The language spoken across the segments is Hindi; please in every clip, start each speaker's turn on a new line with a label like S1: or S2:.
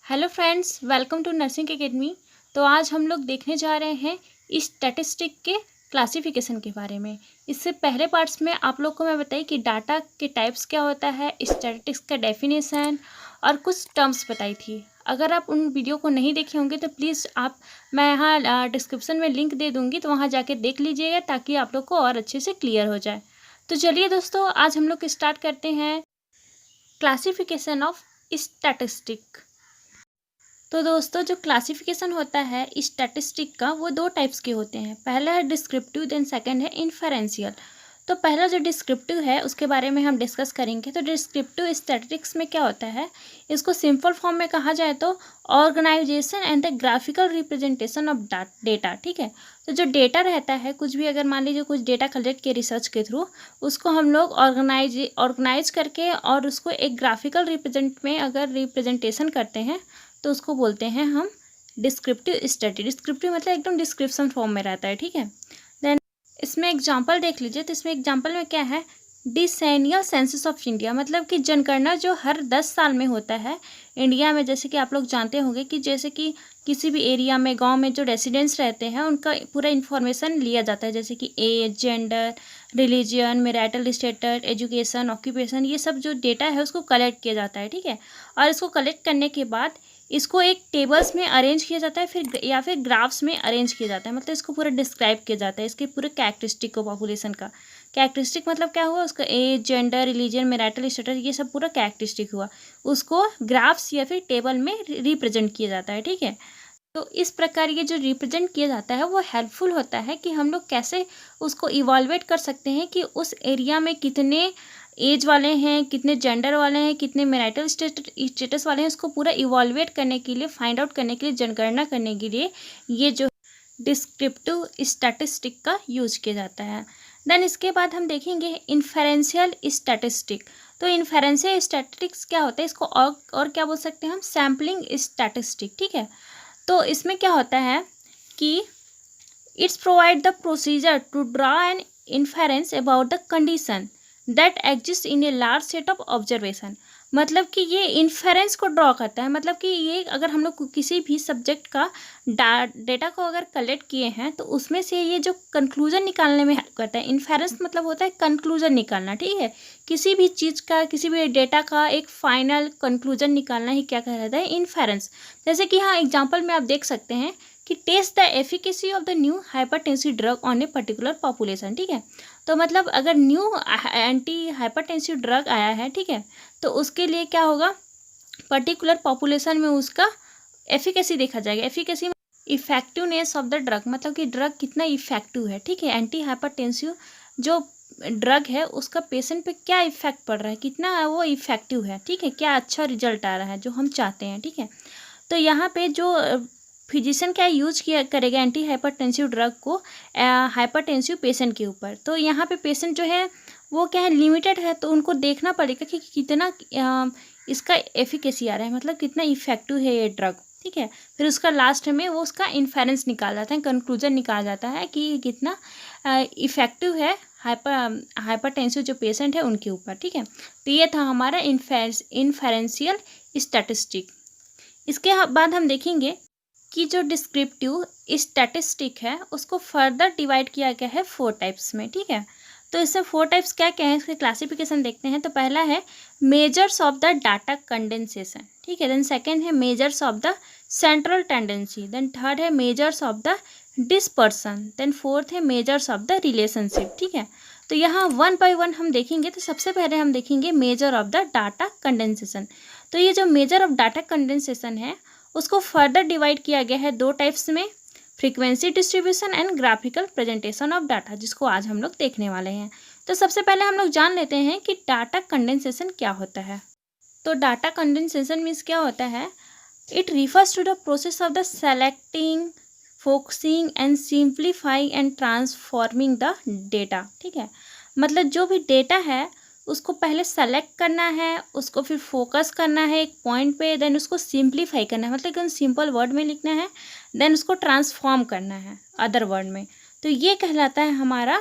S1: Hello friends, welcome to nursing academy. तो आज हम लोग देखने जा रहे हैं स्टैटिस्टिक के क्लासिफिकेशन के बारे में। इससे पहले पार्ट्स में आप लोग को मैं बताई कि डाटा के टाइप्स क्या होता है, स्टैटिस्टिक्स का डेफिनेशन और कुछ टर्म्स बताई थी। अगर आप उन वीडियो को नहीं देखे होंगे तो प्लीज़ मैं यहाँ डिस्क्रिप्शन में लिंक दे दूँगी, तो वहाँ जाके देख लीजिएगा ताकि आप लोग को और अच्छे से क्लियर हो जाए। तो चलिए दोस्तों, आज हम लोग स्टार्ट करते हैं क्लासिफिकेशन ऑफ स्टैटिस्टिक। तो दोस्तों, जो क्लासिफिकेशन होता है स्टैटिस्टिक का वो दो टाइप्स के होते हैं। पहला है डिस्क्रिप्टिव, देन सेकंड है इन्फरेंशियल। तो पहला जो डिस्क्रिप्टिव है उसके बारे में हम डिस्कस करेंगे। तो डिस्क्रिप्टिव स्टैटिस्टिक्स में क्या होता है, इसको सिंपल फॉर्म में कहा जाए तो organisation and the graphical representation of data. ठीक है, तो जो डेटा रहता है, कुछ भी अगर मान लीजिए कुछ डेटा कलेक्ट किए रिसर्च के थ्रू, उसको हम लोग ऑर्गेनाइज करके और उसको एक ग्राफिकल में अगर रिप्रेजेंटेशन करते हैं तो उसको बोलते हैं हम डिस्क्रिप्टिव स्टडी। डिस्क्रिप्टिव मतलब एकदम डिस्क्रिप्शन फॉर्म में रहता है। ठीक है, देन इसमें एग्जांपल देख लीजिए। तो इसमें एग्जांपल में क्या है, डिसेनियल सेंसस ऑफ इंडिया, मतलब कि जनगणना जो हर 10 साल में होता है इंडिया में। जैसे कि आप लोग जानते होंगे कि जैसे कि किसी भी एरिया में, गांव में जो रेसिडेंट्स रहते हैं उनका पूरा इन्फॉर्मेशन लिया जाता है, जैसे कि age, gender, religion, marital status, education, occupation, ये सब जो डेटा है उसको कलेक्ट किया जाता है। ठीक है, और इसको कलेक्ट करने के बाद इसको एक टेबल्स में अरेंज किया जाता है, फिर ग्राफ्स में अरेंज किया जाता है। मतलब इसको पूरा डिस्क्राइब किया जाता है, इसके पूरे कैरेक्टरिस्टिक को, पॉपुलेशन का कैरेक्टरिस्टिक मतलब क्या हुआ, उसका age, gender, religion, marital status, ये सब पूरा कैरेक्टरिस्टिक हुआ, उसको ग्राफ्स या फिर टेबल में रिप्रेजेंट किया जाता है। ठीक है, तो इस प्रकार ये जो रिप्रेजेंट किया जाता है वो हेल्पफुल होता है कि हम लोग कैसे उसको इवॉल्वेट कर सकते हैं कि उस एरिया में कितने एज वाले हैं, कितने जेंडर वाले हैं, कितने मैरिटल स्टेटस वाले हैं। उसको पूरा इवॉल्वेट करने के लिए, फाइंड आउट करने के लिए, जनगणना करने के लिए ये जो डिस्क्रिप्टिव स्टैटिस्टिक का यूज किया जाता है। देन इसके बाद हम देखेंगे इन्फेरेंशियल स्टैटिस्टिक। तो इन्फेरेंशियल स्टैटिस्टिक्स क्या होता है, इसको और क्या बोल सकते हैं हम, सैम्पलिंग स्टैटिस्टिक। ठीक है, तो इसमें क्या होता है कि it's provide the procedure to draw an inference about the condition that exist in a large set of observation. मतलब कि ये इन्फेरेंस को ड्रॉ करता है। मतलब कि ये अगर हम लोग किसी भी सब्जेक्ट का डेटा को अगर कलेक्ट किए हैं तो उसमें से ये जो कंक्लूजन निकालने में हेल्प करता है। इन्फेरेंस मतलब होता है कंक्लूजन निकालना। ठीक है, किसी भी चीज़ का, किसी भी डेटा का एक फाइनल कंक्लूजन निकालना ही क्या कहलाता है, इन्फेरेंस। जैसे कि यहाँ एग्जाम्पल में आप देख सकते हैं कि test the efficacy of the new hypertensive drug on a particular population. ठीक है, तो मतलब अगर न्यू एंटी हाइपरटेंसिव ड्रग आया है, ठीक है, तो उसके लिए क्या होगा, पर्टिकुलर पॉपुलेशन में उसका एफिकेसी देखा जाएगा। Efficacy effectiveness of the drug, मतलब कि ड्रग कितना इफेक्टिव है। ठीक है, एंटी हाइपरटेंसिव जो ड्रग है उसका पेशेंट पे क्या इफेक्ट पड़ रहा है, कितना वो इफेक्टिव है। ठीक है, क्या अच्छा रिजल्ट आ रहा है जो हम चाहते हैं। ठीक है, तो यहाँ पे जो फिजिशियन क्या यूज किया करेगा एंटी हाइपरटेंसिव ड्रग को हाइपरटेंसिव पेशेंट के ऊपर। तो यहाँ पे पेशेंट जो है वो क्या है, लिमिटेड है, तो उनको देखना पड़ेगा कि कितना इसका एफिकेसी आ रहा है, मतलब कितना इफेक्टिव है ये ड्रग। ठीक है, फिर उसका लास्ट में वो उसका इन्फेरेंस निकाल जाता है, कंक्लूजन निकाल जाता है कि कितना इफेक्टिव है हाइपरटेंसिव जो पेशेंट है उनके ऊपर। ठीक है, तो ये था हमारा इन्फेरेंशियल स्टैटिस्टिक। इसके बाद हम देखेंगे कि जो डिस्क्रिप्टिव स्टैटिस्टिक है उसको फर्दर डिवाइड किया गया है 4 टाइप्स में। ठीक है, तो इसमें 4 टाइप्स क्या क्या है, इसके क्लासिफिकेशन देखते हैं। तो पहला है measures of the data condensation. ठीक है, देन सेकंड है measures of the central tendency, then third है measures of the dispersion, then fourth है मेजर्स ऑफ द रिलेशनशिप। ठीक है, तो यहाँ 1 बाय 1 हम देखेंगे। तो सबसे पहले हम देखेंगे measure of the data condensation. तो ये जो मेजर ऑफ डाटा कंडेंसेशन है उसको फर्दर डिवाइड किया गया है 2 टाइप्स में, frequency distribution and graphical presentation of data, जिसको आज हम लोग देखने वाले हैं। तो सबसे पहले हम लोग जान लेते हैं कि डाटा कंडेंसेशन क्या होता है। तो डाटा कंडेंसेशन मीन्स क्या होता है, it refers to the process of the selecting, focusing and simplifying and transforming the data. ठीक है, मतलब जो भी डेटा है उसको पहले सेलेक्ट करना है, उसको फिर फोकस करना है एक पॉइंट पे, देन उसको सिंप्लीफाई करना है, मतलब एकदम सिंपल वर्ड में लिखना है, देन उसको ट्रांसफॉर्म करना है अदर वर्ड में। तो ये कहलाता है हमारा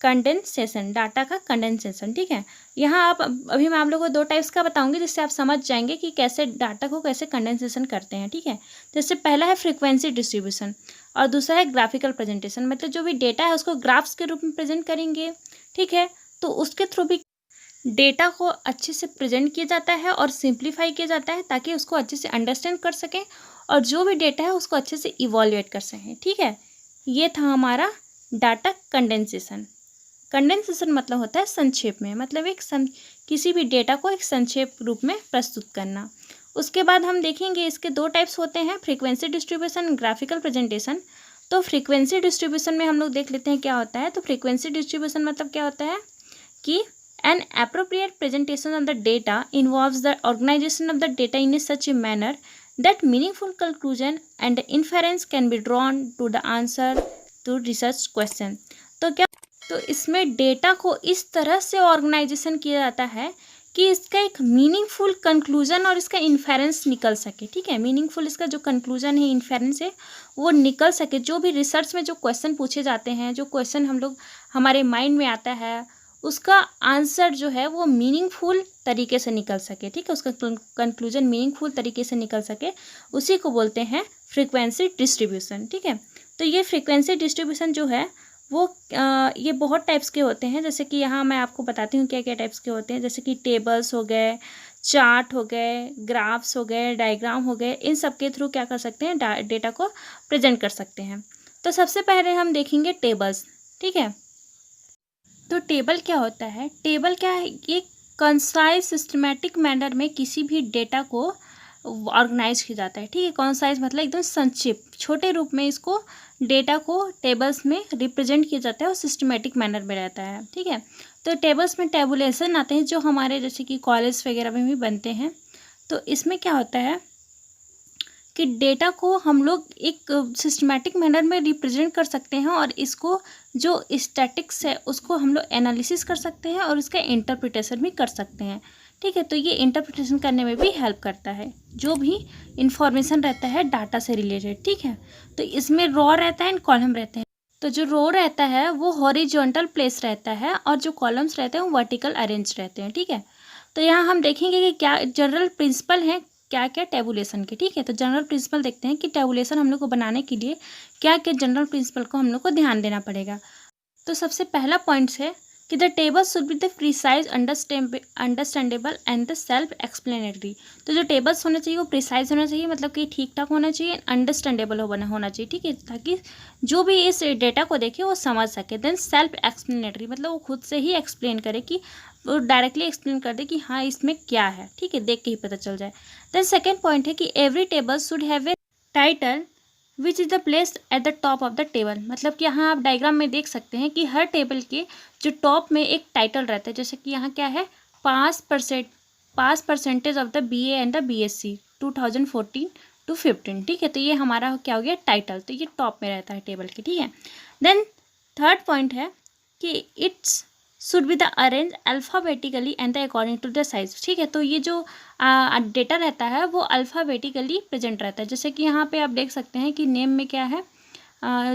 S1: कंडेंसेशन, डाटा का कंडेंसेशन। ठीक है, यहाँ आप अभी मैं आप लोगों को दो टाइप्स का बताऊंगी जिससे आप समझ जाएंगे कि कैसे डाटा को कैसे कंडेंसेशन करते हैं। ठीक है, जैसे पहला है फ्रीक्वेंसी डिस्ट्रीब्यूशन और दूसरा है ग्राफिकल प्रेजेंटेशन। मतलब जो भी डेटा है उसको ग्राफ्स के रूप में प्रेजेंट करेंगे। ठीक है, तो उसके थ्रू भी डेटा को अच्छे से प्रेजेंट किया जाता है और सिंप्लीफाई किया जाता है ताकि उसको अच्छे से अंडरस्टैंड कर सकें और जो भी डेटा है उसको अच्छे से इवॉल्यूएट कर सकें। ठीक है, ये था हमारा डाटा कंडेंसेशन। कंडेंसेशन मतलब होता है संक्षेप में, मतलब किसी भी डेटा को एक संक्षेप रूप में प्रस्तुत करना। उसके बाद हम देखेंगे इसके दो टाइप्स होते हैं, फ्रीक्वेंसी डिस्ट्रीब्यूशन, ग्राफिकल प्रेजेंटेशन। तो फ्रीक्वेंसी डिस्ट्रीब्यूशन में हम लोग देख लेते हैं क्या होता है। तो फ्रीक्वेंसी डिस्ट्रीब्यूशन मतलब क्या होता है कि an appropriate presentation of the data involves the organization of the data in such a manner that meaningful conclusion and inference can be drawn to the answer to research question। तो इसमें डेटा को इस तरह से ऑर्गेनाइजेशन किया जाता है कि इसका एक मीनिंगफुल कंक्लूजन और इसका इन्फेरेंस निकल सके। ठीक है, मीनिंगफुल इसका जो कंक्लूजन है, इन्फेरेंस है, वो निकल सके। जो भी रिसर्च में जो क्वेश्चन पूछे जाते हैं, जो क्वेश्चन हम लोग हमारे माइंड में आता है, उसका आंसर जो है वो मीनिंगफुल तरीके से निकल सके। ठीक है, उसका कंक्लूजन मीनिंगफुल तरीके से निकल सके, उसी को बोलते हैं फ्रीक्वेंसी डिस्ट्रीब्यूशन। ठीक है, तो ये फ्रीक्वेंसी डिस्ट्रीब्यूशन जो है वो ये बहुत टाइप्स के होते हैं। जैसे कि यहाँ मैं आपको बताती हूँ क्या क्या टाइप्स के होते हैं। जैसे कि टेबल्स हो गए, चार्ट हो गए, ग्राफ्स हो गए, डायग्राम हो गए, इन सब के थ्रू क्या कर सकते हैं, डेटा को प्रेजेंट कर सकते हैं। तो सबसे पहले हम देखेंगे टेबल्स। ठीक है, तो टेबल क्या होता है। टेबल क्या है, ये कंसाइज सिस्टमेटिक मैनर में किसी भी डेटा को ऑर्गेनाइज किया जाता है। ठीक है, कंसाइज मतलब एकदम संक्षिप्त छोटे रूप में इसको डेटा को टेबल्स में रिप्रेजेंट किया जाता है और सिस्टमेटिक मैनर में रहता है। ठीक है, तो टेबल्स में टेबुलेशन आते हैं जो हमारे जैसे कि कॉलेज वगैरह में भी बनते हैं। तो इसमें क्या होता है कि डेटा को हम लोग एक सिस्टमेटिक मैनर में रिप्रेजेंट कर सकते हैं और इसको जो स्टैटिक्स है उसको हम लोग एनालिसिस कर सकते हैं और इसका इंटरप्रिटेशन भी कर सकते हैं। ठीक है, तो ये इंटरप्रिटेशन करने में भी हेल्प करता है जो भी इंफॉर्मेशन रहता है डाटा से रिलेटेड। ठीक है, तो इसमें रो रहता है एंड कॉलम रहते हैं। तो जो रो रहता है वो हॉरिजॉन्टल प्लेस रहता है और जो कॉलम्स रहते हैं वो वर्टिकल अरेंज रहते हैं। ठीक है, तो यहाँ हम देखेंगे कि क्या जनरल प्रिंसिपल हैं क्या क्या टेबुलेशन के। ठीक है, तो जनरल प्रिंसिपल देखते हैं कि टेबुलेशन हम लोग को बनाने के लिए क्या क्या जनरल प्रिंसिपल को हम लोग को ध्यान देना पड़ेगा। तो सबसे पहला पॉइंट है कि the table should be the precise, understandable and the self explanatory. तो जो टेबल्स होना चाहिए वो प्रिसाइज होना चाहिए, मतलब कि ठीक ठाक होना चाहिए, अंडरस्टैंडेबल होना चाहिए। ठीक है, ताकि जो भी इस डेटा को देखे वो समझ सके। देन सेल्फ एक्सप्लेनेटरी मतलब वो खुद से ही एक्सप्लेन करे, कि वो डायरेक्टली एक्सप्लेन कर दे कि हाँ इसमें क्या है। ठीक है, देख के ही पता चल जाए। देन सेकेंड पॉइंट है कि every table should have a title which is the place at the top of the table. मतलब कि यहाँ आप डायग्राम में देख सकते हैं कि हर टेबल के जो टॉप में एक टाइटल रहता है। जैसे कि यहाँ क्या है, pass percentage of the BA and the BSc 2014 to 15। ठीक है, तो ये हमारा क्या हो गया टाइटल, तो ये टॉप में रहता है टेबल के। ठीक है, देन थर्ड पॉइंट है कि it's should be the arrange alphabetically and the according to the size. ठीक है, तो ये जो डेटा रहता है वो अल्फ़ाबेटिकली प्रेजेंट रहता है। जैसे कि यहाँ पे आप देख सकते हैं कि नेम में क्या है,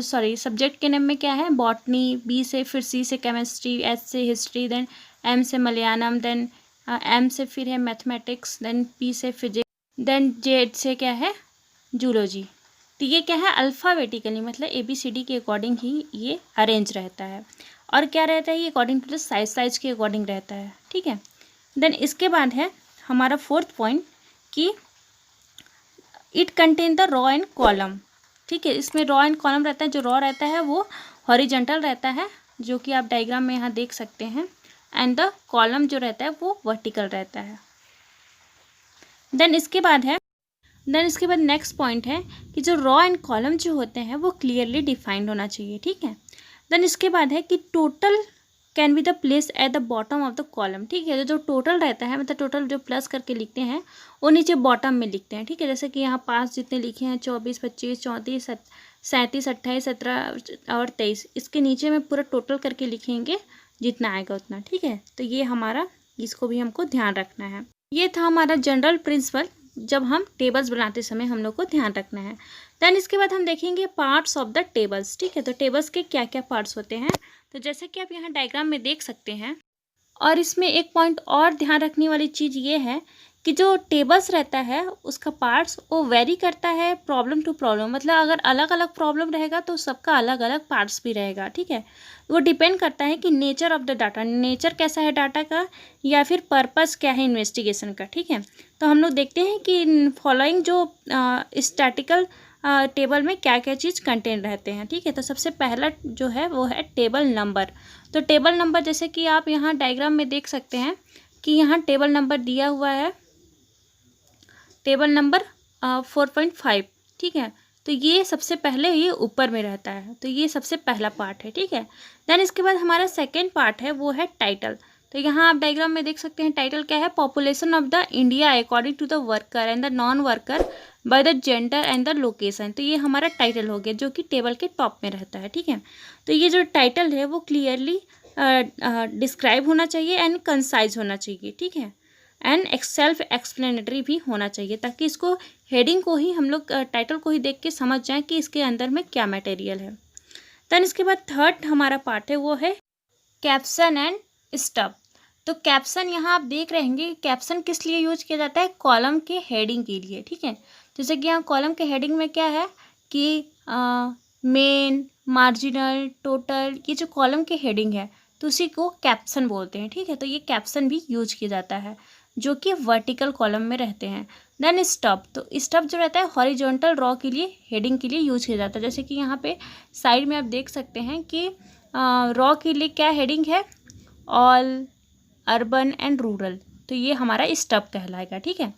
S1: सब्जेक्ट के नेम में क्या है, बॉटनी, B से, फिर C से केमिस्ट्री, H से हिस्ट्री, देन M से मलयालम, देन M से फिर है मैथमेटिक्स, देन P से फिजिक्स, देन Z से क्या है जूलॉजी। तो ये क्या है अल्फ़ाबेटिकली, मतलब ABCD के अकॉर्डिंग ही ये अरेंज रहता है। और क्या रहता है ये अकॉर्डिंग टू द साइज के अकॉर्डिंग रहता है। ठीक है, देन इसके बाद है हमारा फोर्थ पॉइंट कि it contain the raw and column. ठीक है, इसमें रॉ एंड कॉलम रहता है। जो रॉ रहता है वो हॉरिजॉन्टल रहता है, जो कि आप डायग्राम में यहाँ देख सकते हैं, एंड द कॉलम जो रहता है वो वर्टिकल रहता है। देन इसके बाद नेक्स्ट पॉइंट है कि जो रॉ एंड कॉलम जो होते हैं वो क्लियरली डिफाइंड होना चाहिए। ठीक है, देन इसके बाद है कि total can be the place at the bottom of the column. ठीक है, जो टोटल रहता है, मतलब टोटल जो प्लस करके लिखते हैं वो नीचे बॉटम में लिखते हैं। ठीक है, जैसे कि यहाँ 5 जितने लिखे हैं, 24, 25, 34, 37, 28, 17 और 23, इसके नीचे में पूरा टोटल करके लिखेंगे जितना आएगा उतना। ठीक है, तो ये हमारा, इसको भी हमको ध्यान रखना है। ये था हमारा जनरल प्रिंसिपल, जब हम टेबल्स बनाते समय हम लोग को ध्यान रखना है। देन इसके बाद हम देखेंगे पार्ट्स ऑफ द टेबल्स। ठीक है, तो टेबल्स के क्या क्या पार्ट्स होते हैं। तो जैसे कि आप यहाँ डायग्राम में देख सकते हैं, और इसमें एक पॉइंट और ध्यान रखने वाली चीज़ ये है कि जो टेबल्स रहता है उसका पार्ट्स वो वेरी करता है प्रॉब्लम टू प्रॉब्लम। मतलब अगर अलग अलग प्रॉब्लम रहेगा तो सबका अलग अलग पार्ट्स भी रहेगा, ठीक है। वो डिपेंड करता है कि nature of the data, nature कैसा है डाटा का, या फिर पर्पस क्या है इन्वेस्टिगेशन का, ठीक है। तो हम लोग देखते हैं कि फॉलोइंग जो स्टैटिकल टेबल में क्या क्या चीज़ कंटेन रहते हैं, ठीक है। तो सबसे पहला जो है वो है टेबल नंबर। तो टेबल नंबर जैसे कि आप यहाँ डायग्राम में देख सकते हैं कि यहाँ टेबल नंबर दिया हुआ है, टेबल नंबर 4.5, ठीक है। तो ये सबसे पहले ये ऊपर में रहता है, तो ये सबसे पहला पार्ट है, ठीक है। देन इसके बाद हमारा सेकेंड पार्ट है वो है टाइटल। तो यहाँ आप डायग्राम में देख सकते हैं टाइटल क्या है, population of the India according to the worker and the non worker by the gender and the location. तो ये हमारा टाइटल हो गया जो कि टेबल के टॉप में रहता है, ठीक है। तो ये जो टाइटल है वो क्लियरली डिस्क्राइब होना चाहिए एंड कंसाइज होना चाहिए, ठीक है। एंड सेल्फ एक्सप्लेनेटरी भी होना चाहिए, ताकि इसको हेडिंग को ही हम लोग टाइटल को ही देख के समझ जाएं कि इसके अंदर में क्या मटेरियल है। देन इसके बाद थर्ड हमारा पार्ट है वो है कैप्शन एंड स्टब। तो कैप्शन यहाँ आप देख रहे हैं, कैप्शन किस लिए यूज किया जाता है, कॉलम के हेडिंग के लिए, ठीक है। जैसे कि यहाँ कॉलम के हेडिंग में क्या है कि मेन, मार्जिनल, टोटल, ये जो कॉलम के हेडिंग है तो उसी को कैप्शन बोलते हैं, ठीक है। तो ये कैप्शन भी यूज किया जाता है जो कि वर्टिकल कॉलम में रहते हैं। देन स्टब, तो स्टब जो रहता है हॉरिजॉन्टल रॉ के लिए, हेडिंग के लिए यूज किया जाता है। जैसे कि यहाँ पे साइड में आप देख सकते हैं कि रॉ के लिए क्या हेडिंग है, ऑल, अर्बन एंड रूरल। तो ये हमारा स्टब कहलाएगा, ठीक है।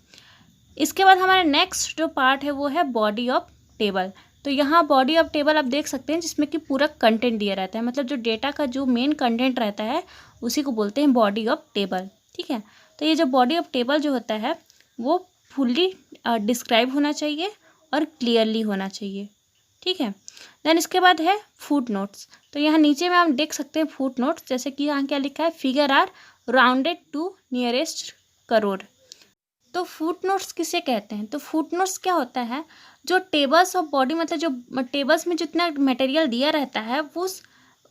S1: इसके बाद हमारा नेक्स्ट जो पार्ट है वो है बॉडी ऑफ टेबल। तो यहाँ बॉडी ऑफ टेबल आप देख सकते हैं जिसमें कि पूरा कंटेंट दिया रहता है, मतलब जो डेटा का जो मेन कंटेंट रहता है उसी को बोलते हैं बॉडी ऑफ टेबल, ठीक है। तो ये जो बॉडी ऑफ टेबल जो होता है वो फुल्ली डिस्क्राइब होना चाहिए और क्लियरली होना चाहिए, ठीक है। देन इसके बाद है फुट नोट्स। तो यहाँ नीचे में आप देख सकते हैं फुट नोट्स, जैसे कि यहाँ क्या लिखा है, figure are rounded to nearest crore. तो फुट नोट्स किसे कहते हैं, तो फुट नोट्स क्या होता है, जो टेबल्स ऑफ बॉडी, मतलब जो टेबल्स में जितना मटेरियल दिया रहता है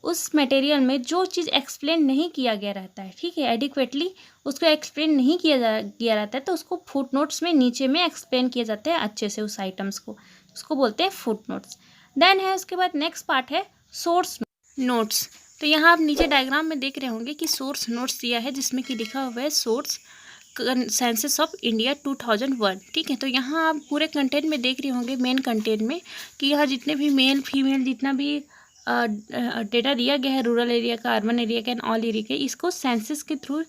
S1: उस मटेरियल में जो चीज़ एक्सप्लेन नहीं किया गया रहता है, ठीक है, एडिक्वेटली उसको एक्सप्लेन नहीं गया रहता है, तो उसको फुट नोट्स में नीचे में एक्सप्लेन किया जाता है अच्छे से उस आइटम्स को, उसको बोलते हैं फुट नोट्स। देन है उसके बाद नेक्स्ट पार्ट है सोर्स नोट्स। तो यहाँ आप नीचे डायग्राम में देख रहे होंगे कि सोर्स नोट्स दिया है जिसमें कि लिखा हुआ है सोर्स सेंसस ऑफ इंडिया 2001, ठीक है। तो यहाँ आप पूरे कंटेंट में देख रहे होंगे, मेन कंटेंट में, कि यहाँ जितने भी मेल फीमेल जितना भी डेटा दिया गया है रूरल एरिया का, अर्बन एरिया का एंड ऑल एरिया का, इसको सेंसस के थ्रू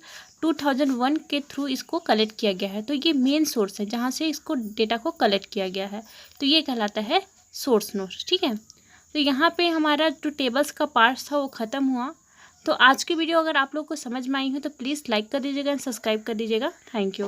S1: 2001 के थ्रू इसको कलेक्ट किया गया है। तो ये मेन सोर्स है जहाँ से इसको डेटा को कलेक्ट किया गया है, तो ये कहलाता है सोर्स नोट्स, ठीक है। तो यहाँ पे हमारा जो टेबल्स का पार्ट था वो ख़त्म हुआ। तो आज की वीडियो अगर आप लोग को समझ में आई हो तो प्लीज़ लाइक कर दीजिएगा एंड सब्सक्राइब कर दीजिएगा। Thank you.